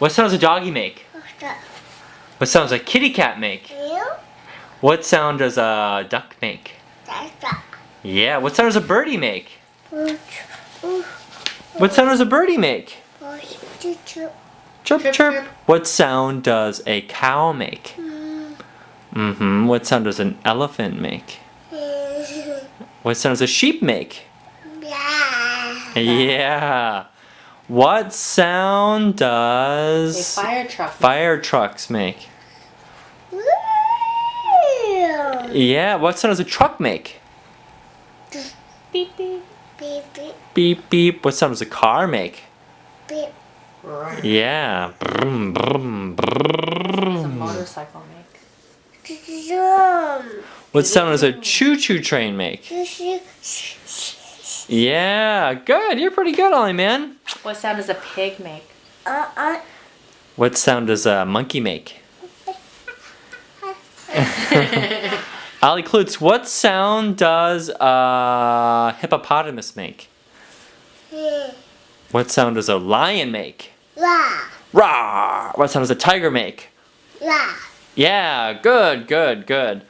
What sound does a doggy make? What sound does a kitty cat make? What sound does a duck make? Yeah, what sound does a birdie make? What sound does a birdie make? Chirp, chirp. What sound does a cow make? What sound does an elephant make? What sound does a sheep make? Yeah. What sound does fire trucks make? Yeah. What sound does a truck make? Beep beep. Beep beep. Beep beep. What sound does a car make? Beep. Yeah. Brum, brum, What does a brum. motorcycle make? What sound does a choo-choo train make? Yeah, good. You're pretty good, Ollie, man. What sound does a pig make? What sound does a monkey make? Ollie Klutz, what sound does a hippopotamus make? What sound does a lion make? Rah! What sound does a tiger make? Yeah, good, good, good.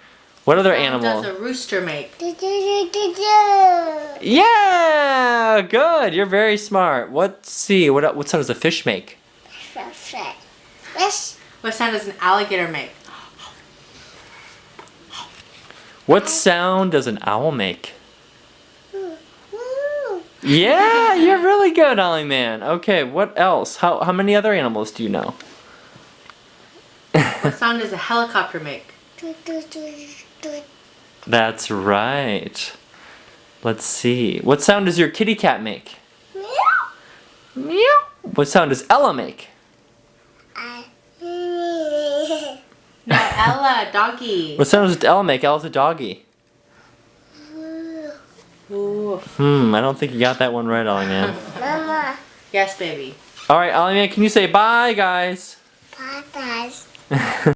What other animal? What does a rooster make? Yeah, good. You're very smart. What sound does a fish make? What sound does an alligator make? What sound does an owl make? Yeah, you're really good, Ollie man. Okay, what else? How many other animals do you know? What sound does a helicopter make? That's right. Let's see. What sound does your kitty cat make? Meow. What sound does Ella make? No, Ella, doggy. What sound does Ella make? Ella's a doggy. Ooh. I don't think you got that one right, Ollie man. Mama. Yes, baby. All right, Ollie man, can you say bye, guys? Bye, guys.